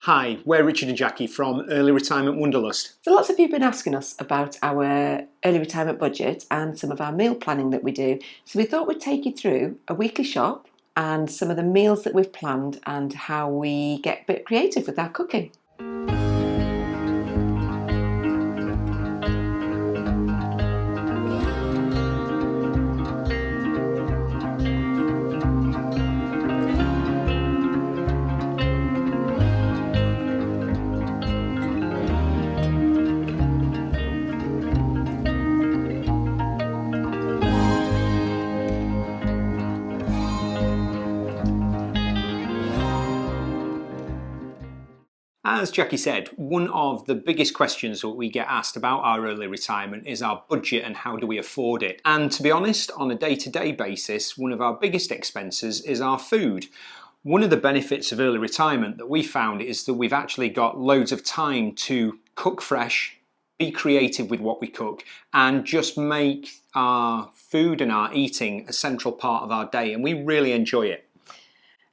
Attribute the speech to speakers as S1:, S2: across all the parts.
S1: Hi, we're Richard and Jackie from Early Retirement Wanderlust.
S2: So lots of you have been asking us about our early retirement budget and some of our meal planning that we do. So we thought we'd take you through a weekly shop and some of the meals that we've planned and how we get a bit creative with our cooking.
S1: As Jackie said, one of the biggest questions that we get asked about our early retirement is our budget and how do we afford it. And to be honest, on a day-to-day basis, one of our biggest expenses is our food. One of the benefits of early retirement that we found is that we've actually got loads of time to cook fresh, be creative with what we cook, and just make our food and our eating a central part of our day, and we really enjoy it.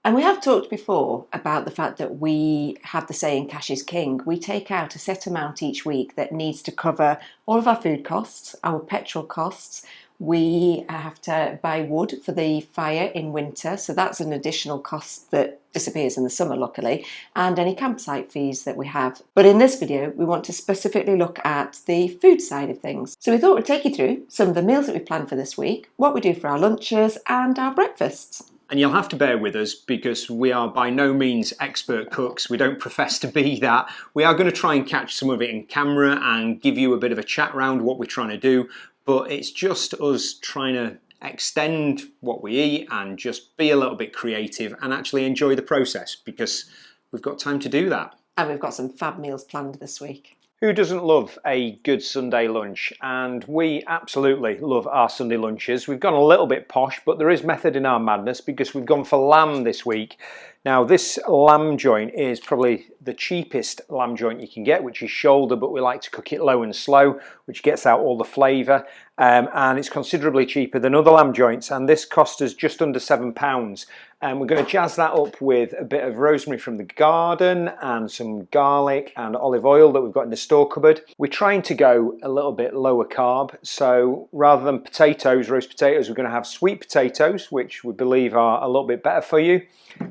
S2: And we have talked before about the fact that we have the saying cash is king. We take out a set amount each week that needs to cover all of our food costs, our petrol costs. We have to buy wood for the fire in winter, so that's an additional cost that disappears in the summer, luckily, and any campsite fees that we have. But in this video, we want to specifically look at the food side of things. So we thought we'd take you through some of the meals that we planned for this week, what we do for our lunches and our breakfasts.
S1: And you'll have to bear with us because we are by no means expert cooks. We don't profess to be that. We are going to try and catch some of it in camera and give you a bit of a chat round what we're trying to do. But it's just us trying to extend what we eat and just be a little bit creative and actually enjoy the process because we've got time to do that.
S2: And we've got some fab meals planned this week.
S1: Who doesn't love a good Sunday lunch? And we absolutely love our Sunday lunches. We've gone a little bit posh, but there is method in our madness because we've gone for lamb this week. Now, this lamb joint is probably the cheapest lamb joint you can get, which is shoulder, but we like to cook it low and slow, which gets out all the flavour. And it's considerably cheaper than other lamb joints, and this cost us just under £7. And we're going to jazz that up with a bit of rosemary from the garden and some garlic and olive oil that we've got in the store cupboard. We're trying to go a little bit lower carb, so rather than potatoes, roast potatoes, we're going to have sweet potatoes, which we believe are a little bit better for you.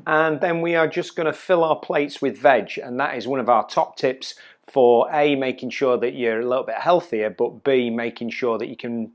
S1: And then we are just going to fill our plates with veg, and that is one of our top tips for A, making sure that you're a little bit healthier, but B, making sure that you can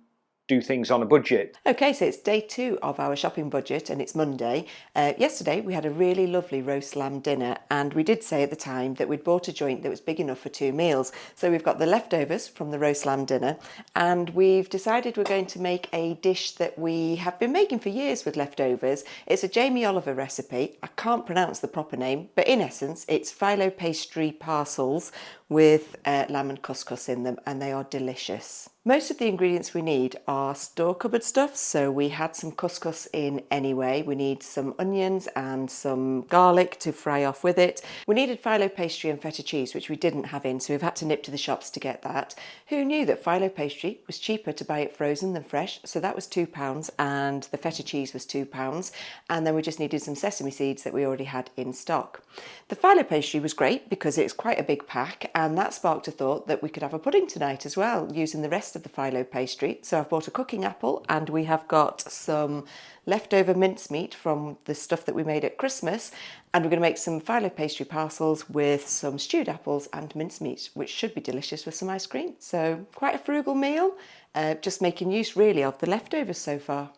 S1: do things on a budget.
S2: Okay, so it's day 2 of our shopping budget and it's Monday. Yesterday we had a really lovely roast lamb dinner, and we did say at the time that we'd bought a joint that was big enough for 2 meals. So we've got the leftovers from the roast lamb dinner, and we've decided we're going to make a dish that we have been making for years with leftovers. It's a Jamie Oliver recipe. I can't pronounce the proper name, but in essence it's phyllo pastry parcels with lamb and couscous in them, and they are delicious. Most of the ingredients we need are store cupboard stuff, so we had some couscous in anyway. We need some onions and some garlic to fry off with it. We needed phyllo pastry and feta cheese, which we didn't have in, so we've had to nip to the shops to get that. Who knew that phyllo pastry was cheaper to buy it frozen than fresh? So that was £2 and the feta cheese was £2, and then we just needed some sesame seeds that we already had in stock. The phyllo pastry was great because it's quite a big pack, and that sparked a thought that we could have a pudding tonight as well using the rest of the phyllo pastry. So I've bought a cooking apple, and we have got some leftover mincemeat from the stuff that we made at Christmas, and we're going to make some phyllo pastry parcels with some stewed apples and mincemeat, which should be delicious with some ice cream. So quite a frugal meal, just making use really of the leftovers so far.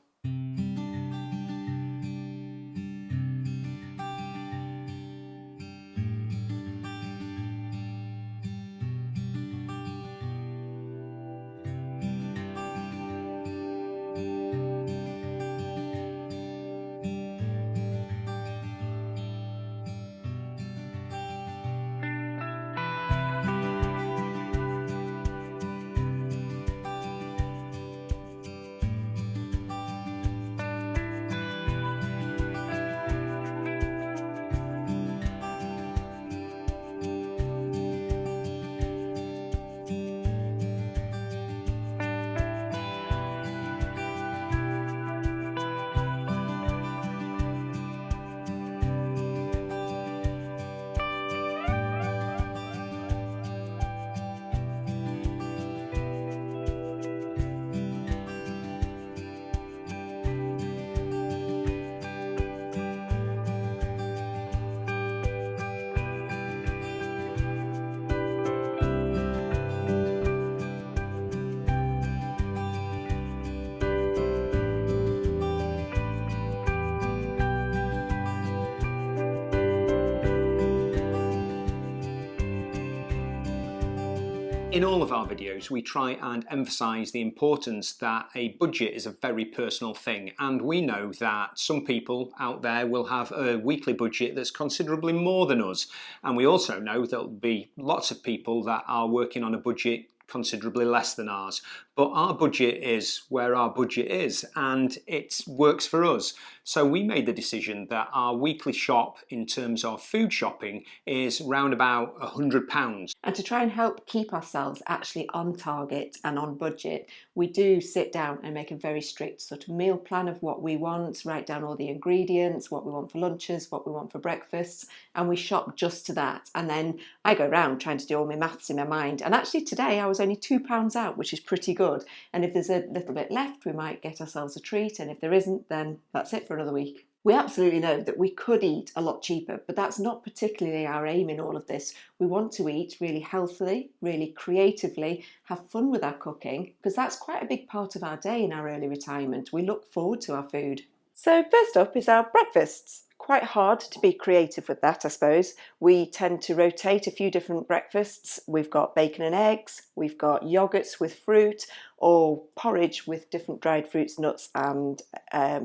S1: In all of our videos, we try and emphasise the importance that a budget is a very personal thing, and we know that some people out there will have a weekly budget that's considerably more than us, and we also know there'll be lots of people that are working on a budget considerably less than ours. But our budget is where our budget is, and it works for us. So we made the decision that our weekly shop in terms of food shopping is round about £100.
S2: And to try and help keep ourselves actually on target and on budget, we do sit down and make a very strict sort of meal plan of what we want, write down all the ingredients, what we want for lunches, what we want for breakfasts, and we shop just to that. And then I go around trying to do all my maths in my mind. And actually today I was only £2 out, which is pretty good. And if there's a little bit left, we might get ourselves a treat. And if there isn't, then that's it for another week. We absolutely know that we could eat a lot cheaper, but that's not particularly our aim in all of this. We want to eat really healthily, really creatively, have fun with our cooking, because that's quite a big part of our day in our early retirement. We look forward to our food. So first up is our breakfasts. Quite hard to be creative with that, I suppose. We tend to rotate a few different breakfasts. We've got bacon and eggs, we've got yogurts with fruit, or porridge with different dried fruits, nuts and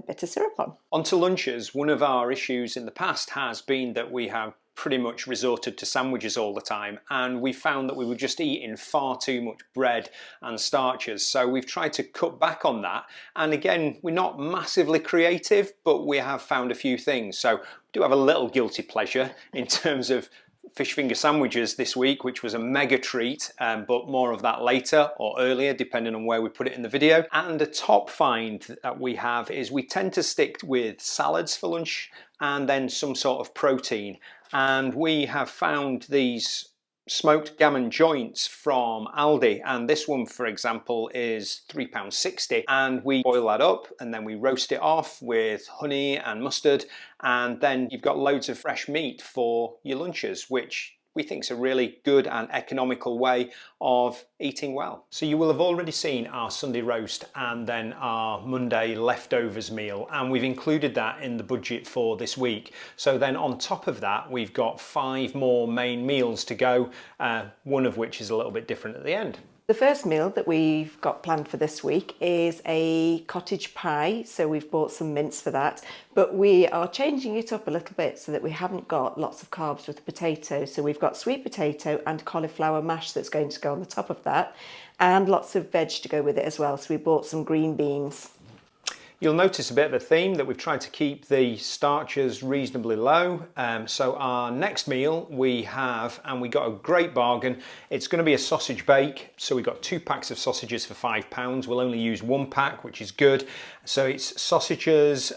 S2: bitter syrup on.
S1: On to lunches. One of our issues in the past has been that we have pretty much resorted to sandwiches all the time, and we found that we were just eating far too much bread and starches, so we've tried to cut back on that. And again, we're not massively creative, but we have found a few things. So we do have a little guilty pleasure in terms of fish finger sandwiches this week, which was a mega treat, but more of that later or earlier depending on where we put it in the video. And a top find that we have is we tend to stick with salads for lunch and then some sort of protein, and we have found these smoked gammon joints from Aldi, and this one for example is £3.60, and we boil that up and then we roast it off with honey and mustard, and then you've got loads of fresh meat for your lunches, which we think is a really good and economical way of eating well. So you will have already seen our Sunday roast and then our Monday leftovers meal, and we've included that in the budget for this week. So then on top of that, we've got 5 more main meals to go, one of which is a little bit different at the end.
S2: The first meal that we've got planned for this week is a cottage pie, so we've bought some mince for that, but we are changing it up a little bit so that we haven't got lots of carbs with the potato. So we've got sweet potato and cauliflower mash that's going to go on the top of that, and lots of veg to go with it as well, so we bought some green beans.
S1: You'll notice a bit of a theme that we've tried to keep the starches reasonably low. So our next meal we have, and we got a great bargain, it's going to be a sausage bake. So we got 2 packs of sausages for £5. We'll only use 1 pack, which is good. So it's sausages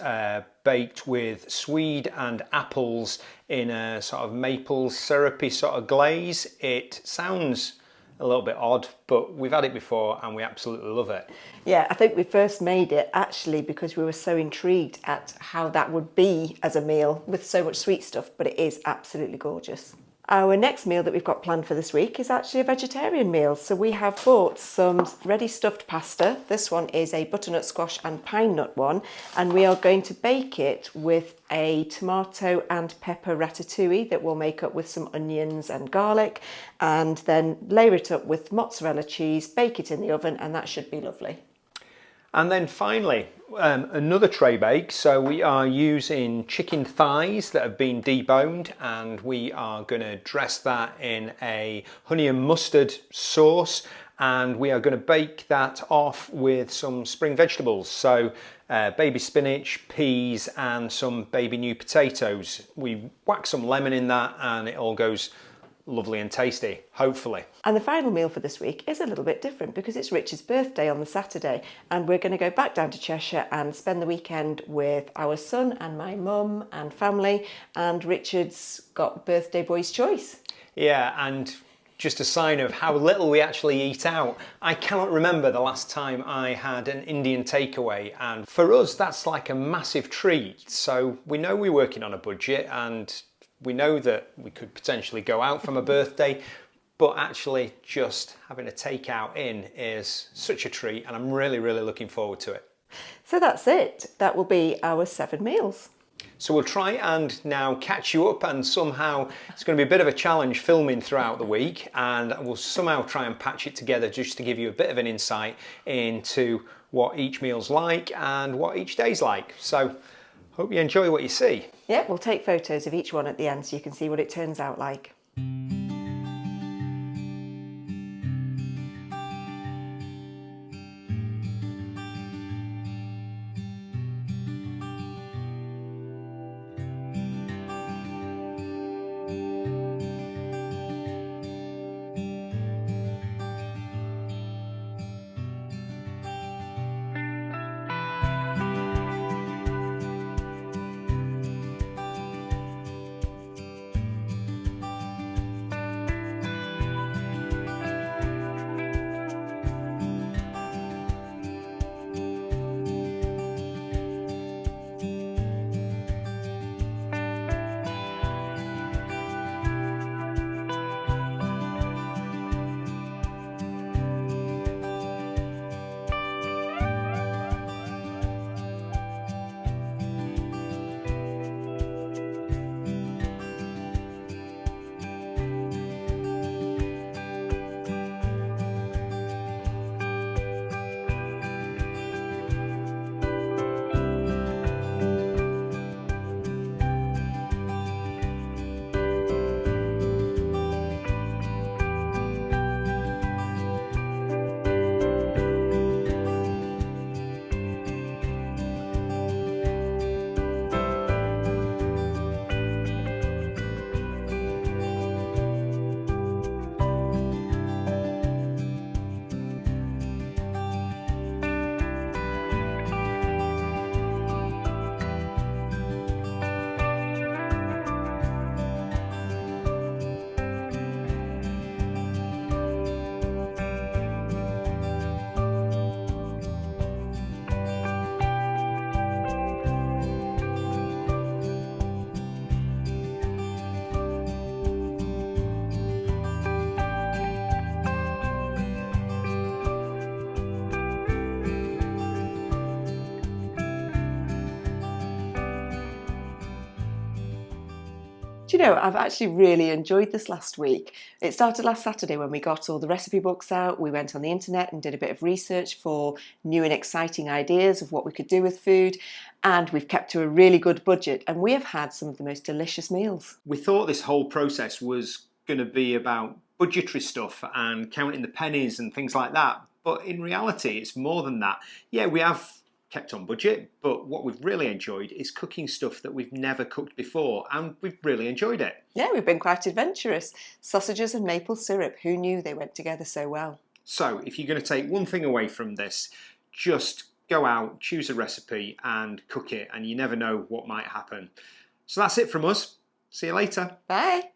S1: baked with swede and apples in a sort of maple syrupy sort of glaze. It sounds a little bit odd, but we've had it before and we absolutely love it.
S2: Yeah, I think we first made it actually because we were so intrigued at how that would be as a meal with so much sweet stuff, but it is absolutely gorgeous. Our next meal that we've got planned for this week is actually a vegetarian meal. So we have bought some ready stuffed pasta. This one is a butternut squash and pine nut one, and we are going to bake it with a tomato and pepper ratatouille that we'll make up with some onions and garlic, and then layer it up with mozzarella cheese, bake it in the oven, and that should be lovely.
S1: And then finally, another tray bake. So we are using chicken thighs that have been deboned, and we are going to dress that in a honey and mustard sauce, and we are going to bake that off with some spring vegetables. So baby spinach, peas and some baby new potatoes. We whack some lemon in that and it all goes lovely and tasty, hopefully.
S2: And the final meal for this week is a little bit different because it's Richard's birthday on the Saturday, and we're going to go back down to Cheshire and spend the weekend with our son and my mum and family, and Richard's got birthday boy's choice.
S1: Yeah, and just a sign of how little we actually eat out. I cannot remember the last time I had an Indian takeaway, and for us that's like a massive treat. So we know we're working on a budget and we know that we could potentially go out from a birthday, but actually just having a takeout in is such a treat, and I'm really, really looking forward to it.
S2: So that's it. That will be our 7 meals.
S1: So we'll try and now catch you up, and somehow it's going to be a bit of a challenge filming throughout the week, and we'll somehow try and patch it together just to give you a bit of an insight into what each meal's like and what each day's like. So hope you enjoy what you see.
S2: Yeah, we'll take photos of each one at the end so you can see what it turns out like. Do you know, I've actually really enjoyed this last week. It started last Saturday when we got all the recipe books out. We went on the internet and did a bit of research for new and exciting ideas of what we could do with food. And we've kept to a really good budget, and we have had some of the most delicious meals.
S1: We thought this whole process was going to be about budgetary stuff and counting the pennies and things like that. But in reality, it's more than that. Yeah, we have kept on budget, but what we've really enjoyed is cooking stuff that we've never cooked before, and we've really enjoyed it.
S2: Yeah, we've been quite adventurous. Sausages and maple syrup, who knew they went together so well?
S1: So if you're going to take one thing away from this, just go out, choose a recipe and cook it, and you never know what might happen. So that's it from us. See you later.
S2: Bye.